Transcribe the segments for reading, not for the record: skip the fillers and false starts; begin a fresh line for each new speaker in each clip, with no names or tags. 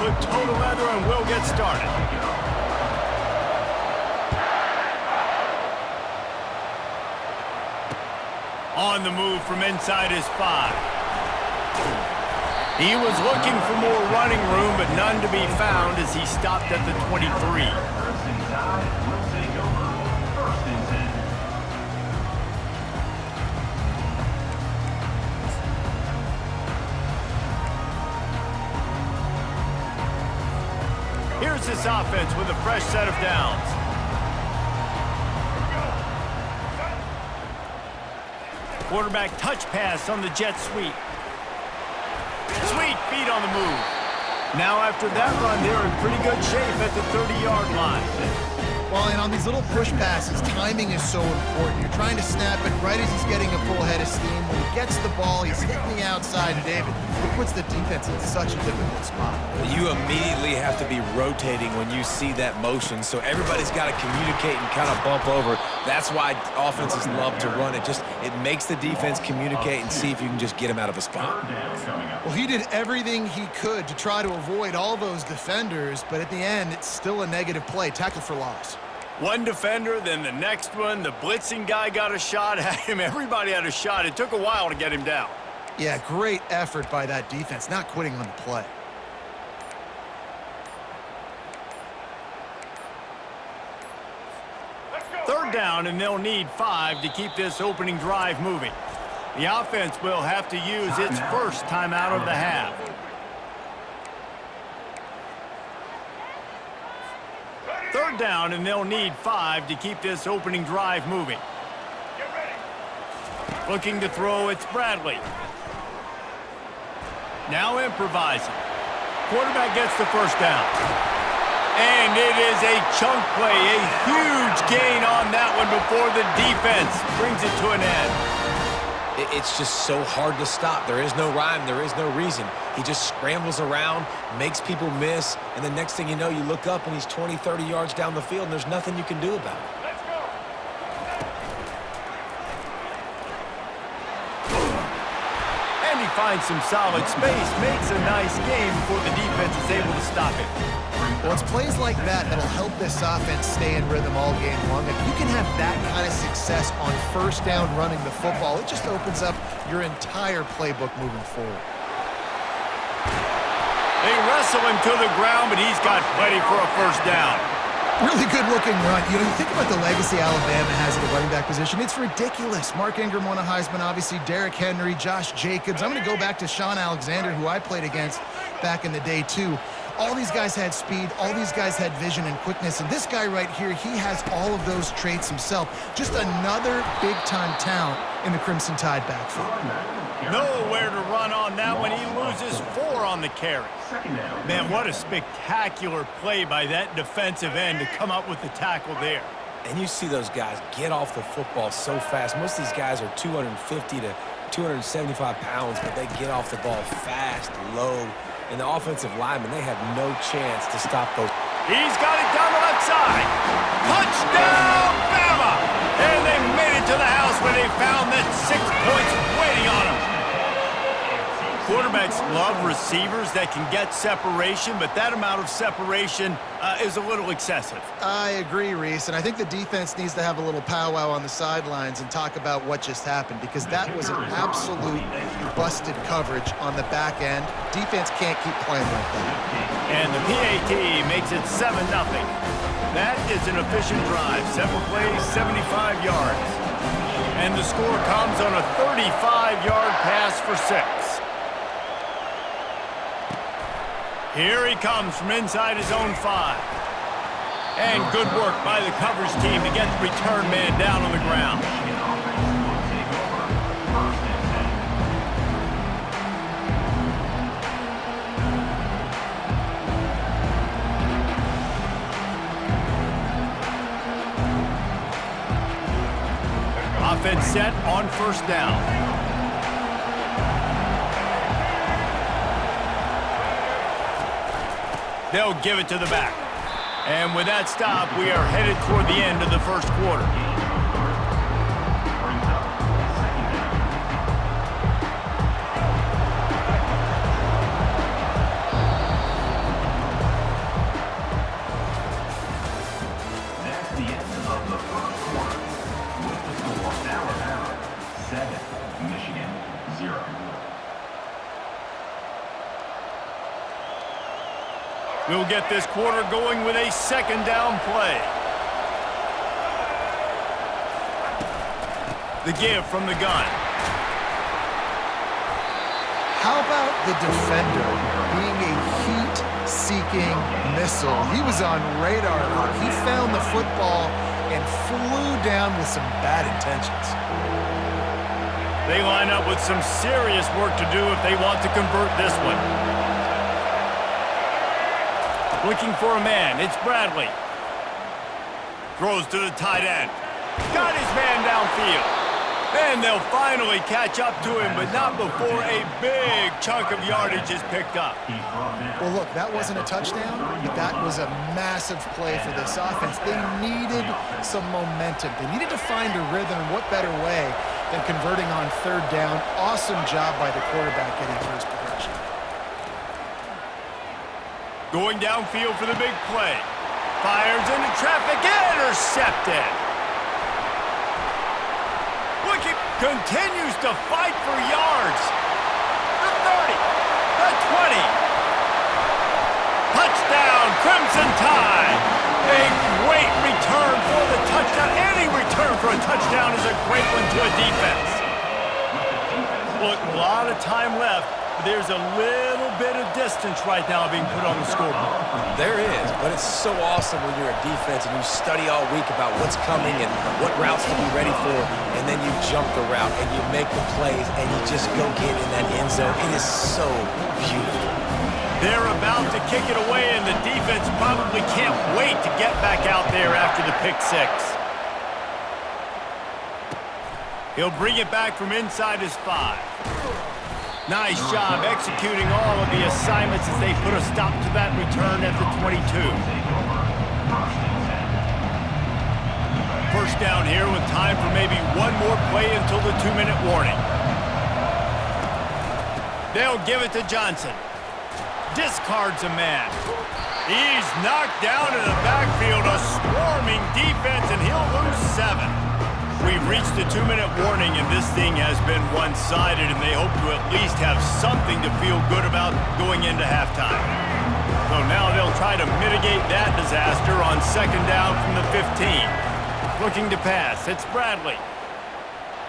put toe to leather and we'll get started. On the move from inside his 5. He was looking for more running room, but none to be found as he stopped at the 23. Here's this offense with a fresh set of downs. Quarterback touch pass on the jet sweep. Sweet feet on the move. Now after that run, they're in pretty good shape at the 30-yard line.
Well, and on these little push passes, timing is so important. You're trying to snap it right as he's getting a full head of steam. When he gets the ball, he's hitting the outside, and David, it puts the defense in such a difficult spot.
You immediately have to be rotating when you see that motion, so everybody's got to communicate and kind of bump over. That's why offenses love to run it. It makes the defense communicate and see if you can just get him out of a spot.
Well, he did everything he could to try to avoid all those defenders, but at the end, it's still a negative play. Tackle for loss.
One defender, then the next one. The blitzing guy got a shot at him. Everybody had a shot. It took a while to get him down.
Yeah, great effort by that defense, not quitting on the play.
Third down, and they'll need 5 to keep this opening drive moving. The offense will have to use its first timeout of the half. Third down, and they'll need 5 to keep this opening drive moving. Looking to throw, it's Bradley. Now improvising. Quarterback gets the first down. And it is a chunk play, a huge gain on that one before the defense brings it to an end.
It's just so hard to stop. There is no rhyme. There is no reason. He just scrambles around, makes people miss, and the next thing you know, you look up and he's 20, 30 yards down the field, and there's nothing you can do about it.
Let's go. And he finds some solid space, makes a nice game before the defense is able to stop it.
Well, it's plays like that that'll help this offense stay in rhythm all game long. If you can have that kind of success on first down running the football, it just opens up your entire playbook moving forward.
They wrestle him to the ground, but he's got plenty for a first down.
Really good-looking run. You know, you think about the legacy Alabama has at the running back position. It's ridiculous. Mark Ingram won a Heisman, obviously. Derrick Henry, Josh Jacobs. I'm going to go back to Sean Alexander, who I played against back in the day, too. All these guys had speed. All these guys had vision and quickness. And this guy right here, he has all of those traits himself. Just another big-time talent in the Crimson Tide backfield.
Nowhere to run on that one. He loses 4 on the carry. Man, what a spectacular play by that defensive end to come up with the tackle there.
And you see those guys get off the football so fast. Most of these guys are 250 to 275 pounds, but they get off the ball fast, low. And the offensive linemen, they have no chance to stop those.
He's got it down the left side. Touchdown, Bama! And they made it to the house where they found that 6 points waiting on them. Quarterbacks love receivers that can get separation, but that amount of separation is a little excessive.
I agree, Reese, and I think the defense needs to have a little powwow on the sidelines and talk about what just happened, because that was an absolute busted coverage on the back end. Defense can't keep playing like that.
And the PAT makes it 7-0. That is an efficient drive. 7 plays, 75 yards. And the score comes on a 35-yard pass for 6. Here he comes from inside his own 5. And good work by the coverage team to get the return man down on the ground. Offense set on first down. They'll give it to the back. And with that stop, we are headed toward the end of the first quarter. We'll get this quarter going with a second down play. The give from the gun.
How about the defender being a heat-seeking missile? He was on radar lock. He found the football and flew down with some bad intentions.
They line up with some serious work to do if they want to convert this one. Looking for a man. It's Bradley. Throws to the tight end. Got his man downfield. And they'll finally catch up to him, but not before a big chunk of yardage is picked up.
Well, look, that wasn't a touchdown, but that was a massive play for this offense. They needed some momentum. They needed to find a rhythm, and what better way than converting on third down. Awesome job by the quarterback getting through his progression.
Going downfield for the big play. Fires into traffic, intercepted. Looking, continues to fight for yards. The 30, the 20. Touchdown, Crimson Tide. A great return for the touchdown. Any return for a touchdown is a great one to a defense. Look, a lot of time left. There's a little bit of distance right now being put on the scoreboard.
There is, but it's so awesome when you're a defense and you study all week about what's coming and what routes to be ready for, and then you jump the route and you make the plays and you just go get in that end zone. It is so beautiful.
They're about to kick it away, and the defense probably can't wait to get back out there after the pick six. He'll bring it back from inside his 5. Nice job executing all of the assignments as they put a stop to that return at the 22. First down here with time for maybe one more play until the 2-minute warning. They'll give it to Johnson. Discards a man. He's knocked down in the backfield, a swarming defense, and he'll lose 7. We've reached the 2-minute warning, and this thing has been one-sided, and they hope to at least have something to feel good about going into halftime. So now they'll try to mitigate that disaster on second down from the 15. Looking to pass. It's Bradley.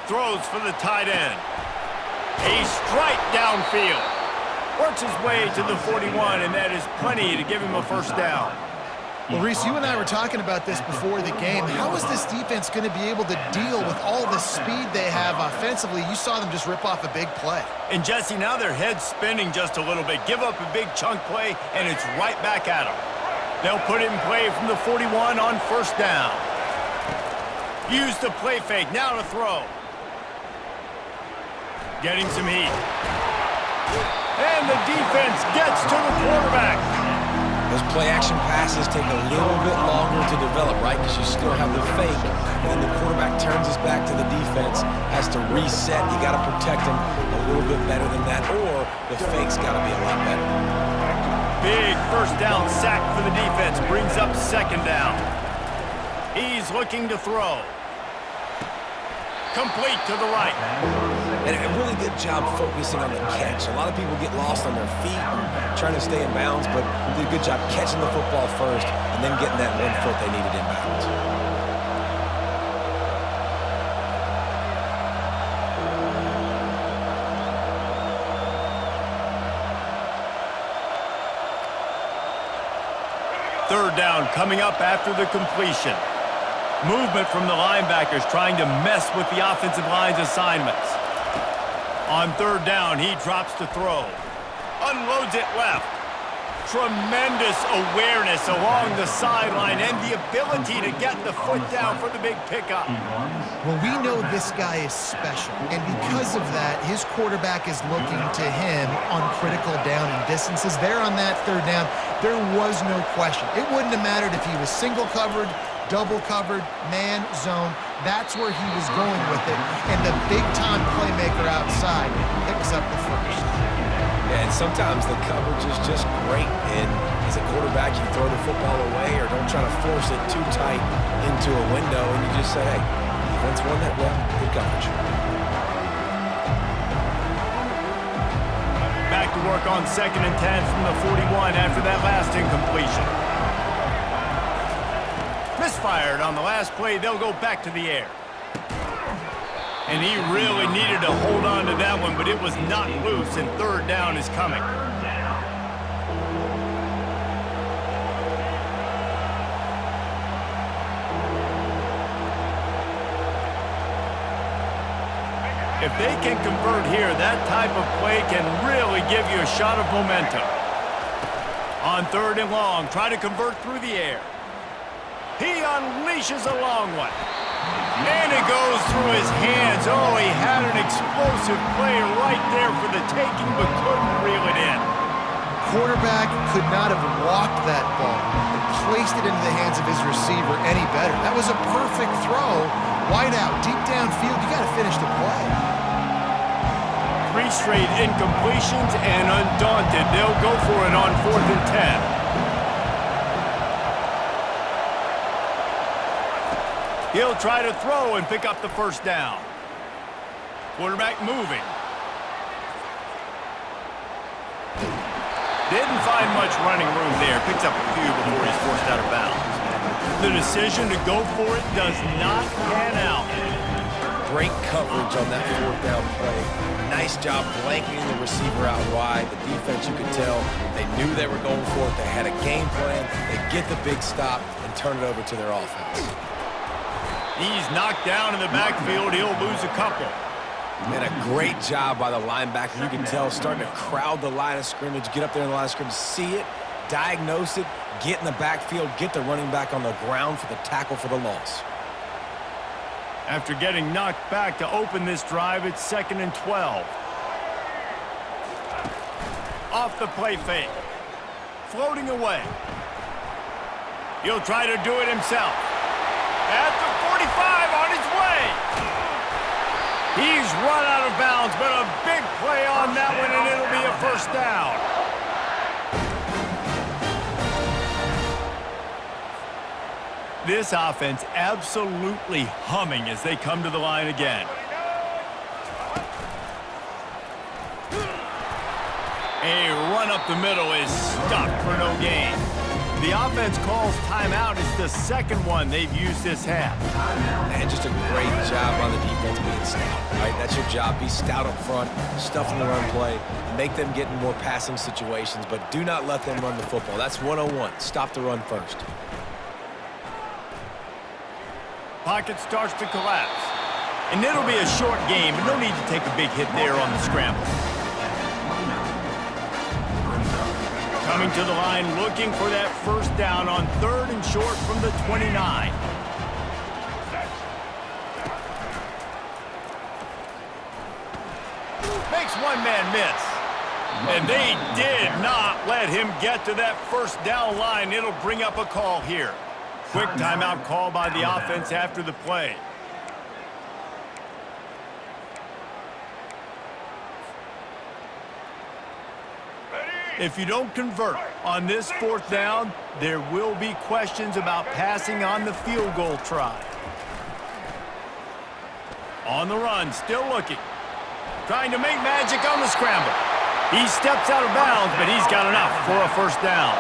Throws for the tight end. A strike downfield. Works his way to the 41, and that is plenty to give him a first down.
Well, Reese, you and I were talking about this before the game. How is this defense going to be able to deal with all the speed they have offensively? You saw them just rip off a big play.
And, Jesse, now their head's spinning just a little bit. Give up a big chunk play, and it's right back at them. They'll put it in play from the 41 on first down. Use the play fake. Now to throw. Getting some heat. And the defense gets to the quarterback.
Those play-action passes take a little bit longer to develop, right? Because you still have the fake, and then the quarterback turns his back to the defense, has to reset. You got to protect him a little bit better than that, or the fake's got to be a lot better.
Big first down sack for the defense. Brings up second down. He's looking to throw. Complete to the right.
And a really good job focusing on the catch. A lot of people get lost on their feet and trying to stay in bounds, but did a good job catching the football first and then getting that 1 foot they needed in bounds.
Third down coming up after the completion. Movement from the linebackers trying to mess with the offensive line's assignments. On third down, he drops to throw. Unloads it left. Tremendous awareness along the sideline and the ability to get the foot down for the big pickup.
Well, we know this guy is special, and because of that, his quarterback is looking to him on critical down and distances. There on that third down, there was no question. It wouldn't have mattered if he was single covered, double covered, man, zone. That's where he was going with it, and the big-time playmaker outside picks up the first.
Yeah, and sometimes the coverage is just great, and as a quarterback, you throw the football away or don't try to force it too tight into a window, and you just say, hey, defense won that well, good coverage.
Back to work on second and 10 from the 41 after that last incomplete. incompletion. Misfired on the last play. They'll go back to the air. And he really needed to hold on to that one, but it was not loose, and third down is coming. If they can convert here, that type of play can really give you a shot of momentum. On third and long, try to convert through the air. He unleashes a long one. And it goes through his hands. Oh, he had an explosive play right there for the taking, but couldn't reel it in.
Quarterback could not have walked that ball and placed it into the hands of his receiver any better. That was a perfect throw. Wide out, deep downfield. You got to finish the play.
3 straight incompletions, and undaunted, they'll go for it on 4th and 10. He'll try to throw and pick up the first down. Quarterback moving. Didn't find much running room there. Picks up a few before he's forced out of bounds. The decision to go for it does not pan out.
Great coverage on that 4th down play. Nice job blanketing the receiver out wide. The defense, you could tell, they knew they were going for it. They had a game plan. They get the big stop and turn it over to their offense.
He's knocked down in the backfield. He'll lose a couple.
Man, a great job by the linebacker. You can tell, starting to crowd the line of scrimmage, get up there in the line of scrimmage, see it, diagnose it, get in the backfield, get the running back on the ground for the tackle for the loss.
After getting knocked back to open this drive, it's 2nd and 12. Off the play fake. Floating away. He'll try to do it himself. At the 45, on his way. He's run out of bounds, but a big play on that one, and it'll be a first down. This offense absolutely humming as they come to the line again. A run up the middle is stopped for no gain. The offense calls timeout. It's the second one they've used this half.
Man, just a great job on the defense being stout, right? That's your job. Be stout up front, stuff in the run play, make them get in more passing situations, but do not let them run the football. That's 101. Stop the run first.
Pocket starts to collapse. And it'll be a short game, but no need to take a big hit there on the scramble. Coming to the line, looking for that first down on 3rd and short from the 29. Makes one man miss. And they did not let him get to that first down line. It'll bring up a call here. Quick timeout call by the offense after the play. If you don't convert on this 4th down, there will be questions about passing on the field goal try. On the run, still looking. Trying to make magic on the scramble. He steps out of bounds, but he's got enough for a first down.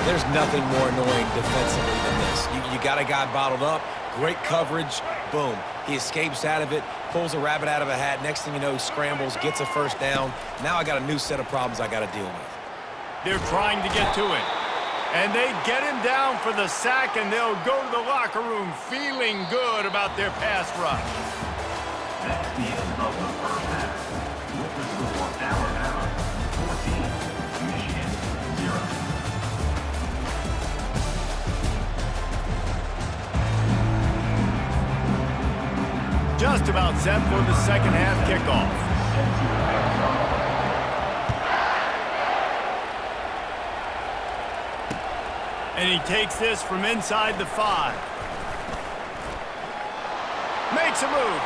There's nothing more annoying defensively than this. You got a guy bottled up, great coverage, boom. He escapes out of it, pulls a rabbit out of a hat. Next thing you know, he scrambles, gets a first down. Now I got a new set of problems I got to deal with.
They're trying to get to it. And they get him down for the sack, and they'll go to the locker room feeling good about their pass rush.
That's the end of the first half. With the score, Alabama 14, Michigan 0.
Just about set for the second half kickoff. And he takes this from inside the 5. Makes a move.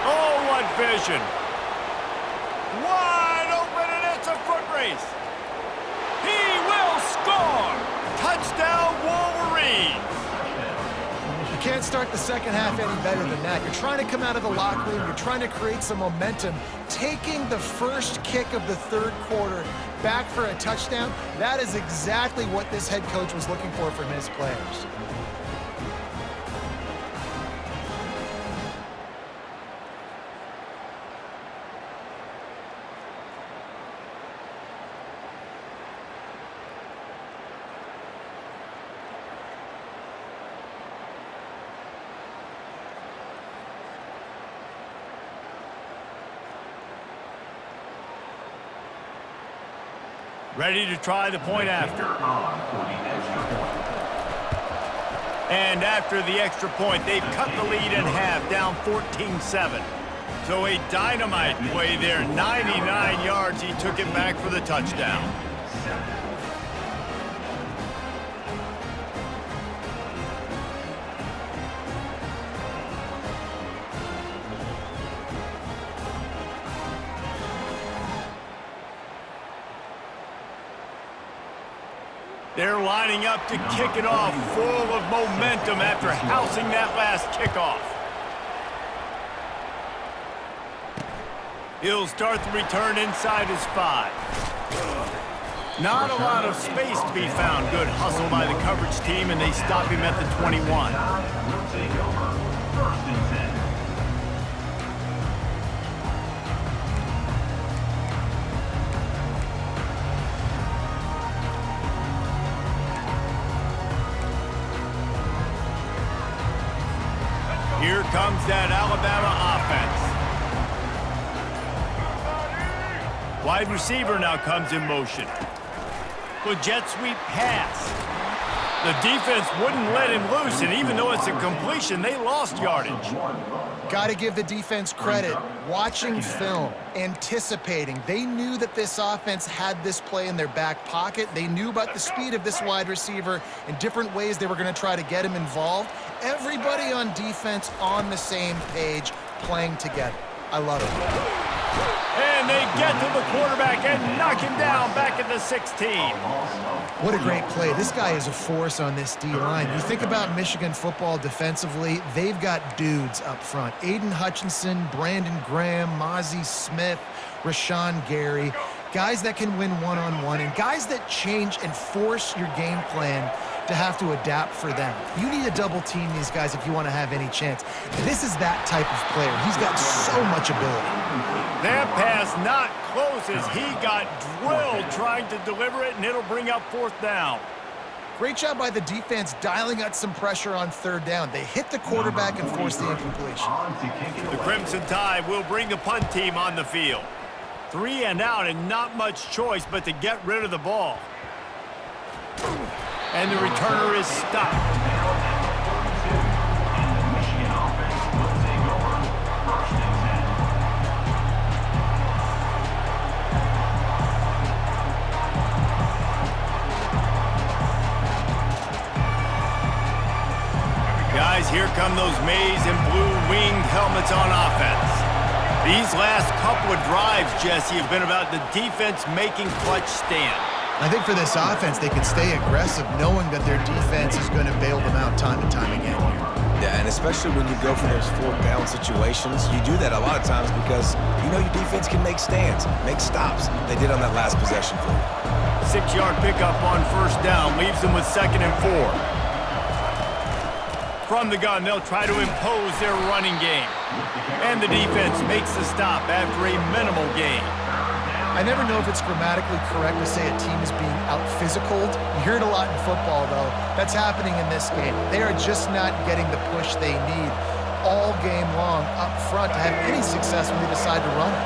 Oh, what vision. Wide open, and it's a foot race. He will score. Touchdown, Wolverines.
You can't can't start the second half any better than that. You're trying to come out of the locker room. You're trying to create some momentum. Taking the first kick of the third quarter back for a touchdown, that is exactly what this head coach was looking for from his players.
Ready to try the point after. And after the extra point, they've cut the lead in half, down 14-7. So a dynamite play there, 99 yards. He took it back for the touchdown. They're lining up to kick it off, full of momentum after housing that last kickoff. He'll start the return inside his 5. Not a lot of space to be found. Good hustle by the coverage team, and they stop him at the 21.
Will take over. First and 10.
Here comes that Alabama offense. Wide receiver now comes in motion. The jet sweep pass. The defense wouldn't let him loose, and even though it's a completion, they lost yardage.
Got to give the defense credit. Watching film, anticipating. They knew that this offense had this play in their back pocket. They knew about the speed of this wide receiver and different ways they were going to try to get him involved. Everybody on defense on the same page, playing together. I love it.
And they get to the quarterback and knock him down back at the 16.
What a great play. This guy is a force on this D-line. You think about Michigan football defensively, they've got dudes up front. Aiden Hutchinson, Brandon Graham, Mozzie Smith, Rashawn Gary. Guys that can win one-on-one and guys that change and force your game plan to have to adapt for them. You need to double team these guys if you want to have any chance. This is that type of player. He's got so much ability.
That pass not close as he got drilled trying to deliver it, and it'll bring up 4th down.
Great job by the defense dialing out some pressure on 3rd down. They hit the quarterback and forced the incompletion.
The Crimson Tide will bring the punt team on the field. 3 and out and not much choice but to get rid of the ball. And the returner is stopped. Guys, here come those maize and blue winged helmets on offense. These last couple of drives, Jesse, have been about the defense making clutch stand.
I think for this offense, they can stay aggressive knowing that their defense is going to bail them out time and time again here.
Yeah, and especially when you go for those 4th down situations, you do that a lot of times because you know your defense can make stands, make stops. They did on that last possession for you.
6-yard pickup on 1st down leaves them with 2nd and 4. From the gun, they'll try to impose their running game. And the defense makes the stop after a minimal gain.
I never know if it's grammatically correct to say a team is being out-physicaled. You hear it a lot in football, though. That's happening in this game. They are just not getting the push they need all game long up front to have any success when they decide to run it.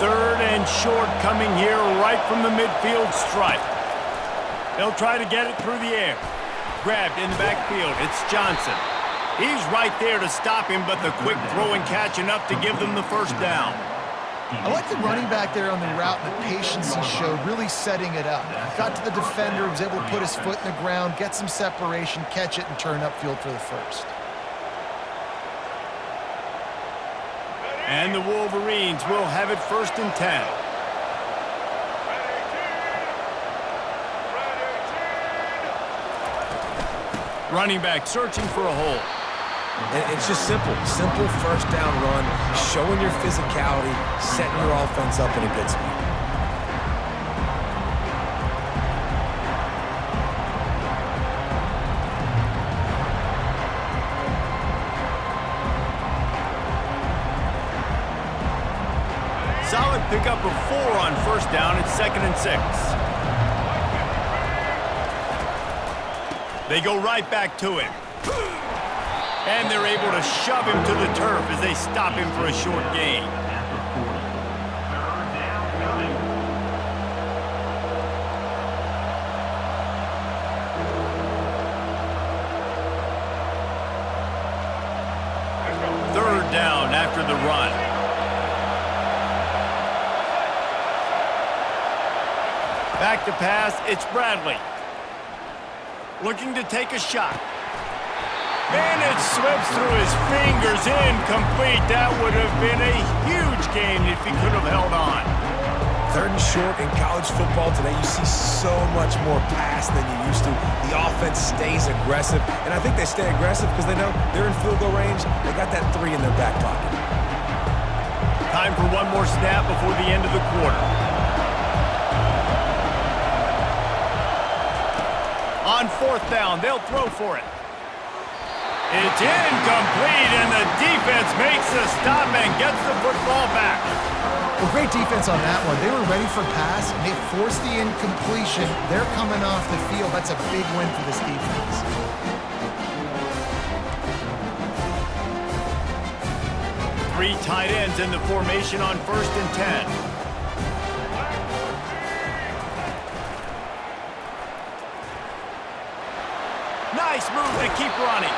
3rd and short coming here right from the midfield stripe. They'll try to get it through the air. Grabbed in the backfield. It's Johnson. He's right there to stop him, but the quick throw and catch enough to give them the 1st down.
I like the running back there on the route and the patience he showed, really setting it up. Got to the defender, was able to put his foot in the ground, get some separation, catch it, and turn upfield for the 1st.
And the Wolverines will have it 1st and 10. Running back searching for a hole.
And it's just simple. Simple first down run, showing your physicality, setting your offense up in a good spot.
Solid pickup of 4 on first down. It's 2nd and 6. They go right back to him. And they're able to shove him to the turf as they stop him for a short gain.
At the 40. Third down coming.
Third down after the run. Back to pass, it's Bradley. Looking to take a shot. And it slips through his fingers, incomplete. That would have been a huge gain if he could have held on.
3rd and short in college football today, you see so much more pass than you used to. The offense stays aggressive, and I think they stay aggressive because they know they're in field goal range. They got that 3 in their back pocket.
Time for one more snap before the end of the quarter. On 4th down, they'll throw for it. It's incomplete, and the defense makes the stop and gets the football back.
Well, great defense on that one. They were ready for pass, and they forced the incompletion. They're coming off the field. That's a big win for this defense.
Three tight ends in the formation on 1st and 10. Nice move to keep running.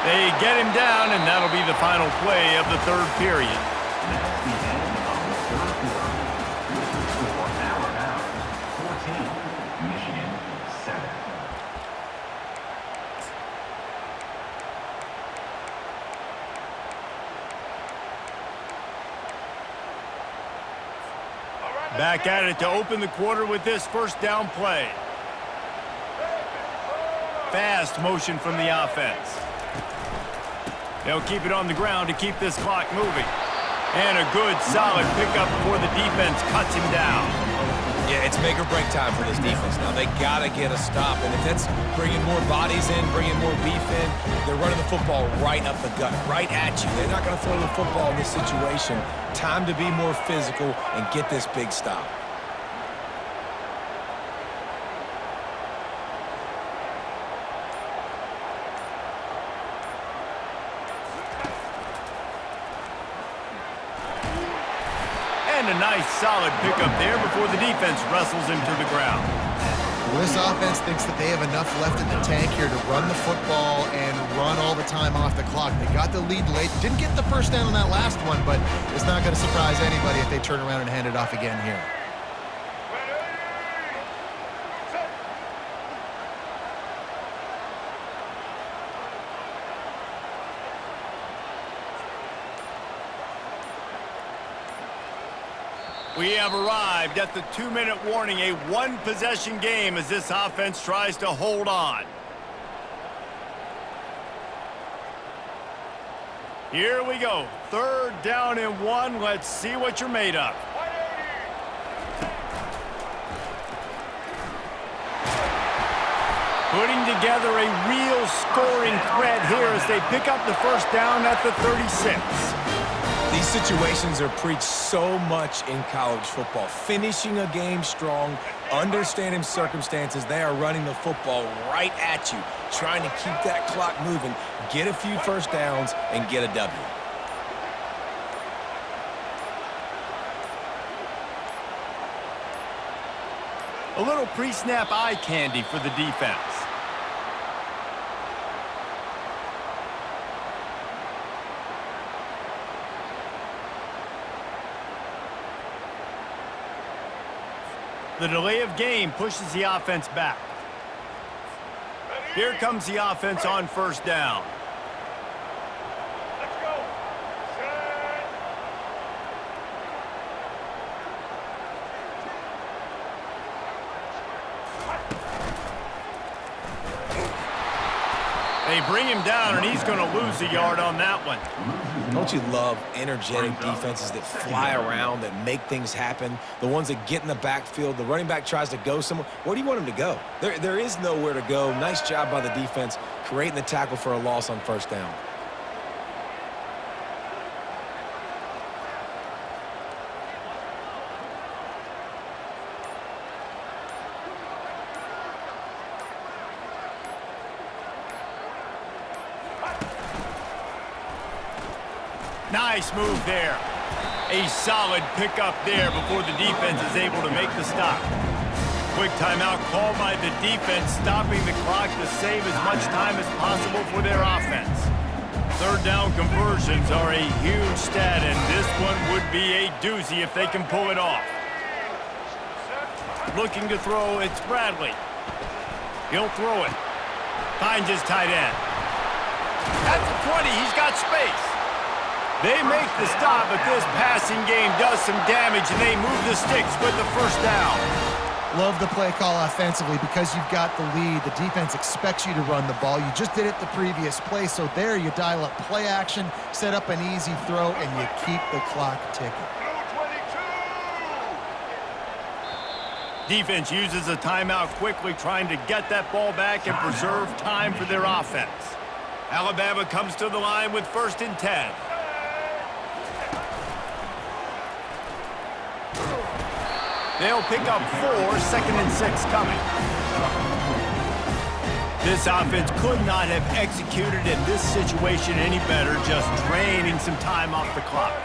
They get him down, and that'll be the final play of the 3rd period.
That's the end of the third quarter. With the score, Alabama 14, Michigan 7.
Back at it to open the quarter with this first down play. Fast motion from the offense. They'll keep it on the ground to keep this clock moving. And a good, solid pickup before the defense cuts him down.
Yeah, it's make or break time for this defense now. They got to get a stop, and if that's bringing more bodies in, bringing more beef in, they're running the football right up the gut, right at you. They're not going to throw the football in this situation. Time to be more physical and get this big stop.
And a nice, solid pickup there before the defense wrestles him to the ground.
Well, this offense thinks that they have enough left in the tank here to run the football and run all the time off the clock. They got the lead late. Didn't get the first down on that last one, but it's not going to surprise anybody if they turn around and hand it off again here.
We have arrived at the 2-minute warning, a one-possession game as this offense tries to hold on. Here we go. 3rd down and 1. Let's see what you're made of. Putting together a real scoring threat here as they pick up the first down at the 36.
These situations are preached so much in college football. Finishing a game strong, understanding circumstances. They are running the football right at you, trying to keep that clock moving, get a few first downs, and get a W.
A little pre-snap eye candy for the defense. The delay of game pushes the offense back. Here comes the offense on first down.
Let's go. Set.
They bring him down, and he's going to lose a yard on that one.
Don't you love energetic defenses that fly around, that make things happen? The ones that get in the backfield, the running back tries to go somewhere. Where do you want him to go? There is nowhere to go. Nice job by the defense creating the tackle for a loss on first down.
Nice move there. A solid pickup there before the defense is able to make the stop. Quick timeout called by the defense, stopping the clock to save as much time as possible for their offense. Third down conversions are a huge stat, and this one would be a doozy if they can pull it off. Looking to throw, it's Bradley. He'll throw it. Finds his tight end. At the 20, he's got space. They make the stop, but this passing game does some damage, and they move the sticks with the first down.
Love the play call offensively because you've got the lead. The defense expects you to run the ball. You just did it the previous play, so there you dial up play action, set up an easy throw, and you keep the clock ticking.
Defense uses a timeout quickly, trying to get that ball back and preserve time for their offense. Alabama comes to the line with 1st and 10. They'll pick up 4, 2nd and 6 coming. This offense could not have executed in this situation any better, just draining some time off the clock.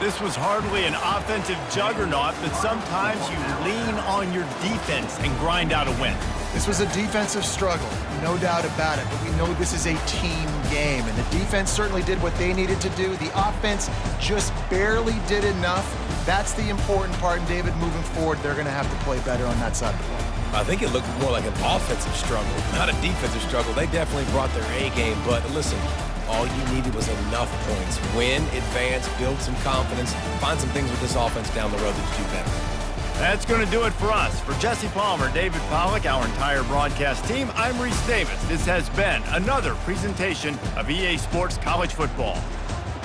This was hardly an offensive juggernaut, but sometimes you lean on your defense and grind out a win.
This was a defensive struggle, no doubt about it, but we know this is a team game, and the defense certainly did what they needed to do. The offense just barely did enough. That's the important part, and David, moving forward, they're going to have to play better on that side of the ball.
I think it looked more like an offensive struggle, not a defensive struggle. They definitely brought their A game, but listen, all you needed was enough points. Win, advance, build some confidence, find some things with this offense down the road that you do better.
That's going to do it for us. For Jesse Palmer, David Pollack, our entire broadcast team, I'm Reese Davis. This has been another presentation of EA Sports College Football.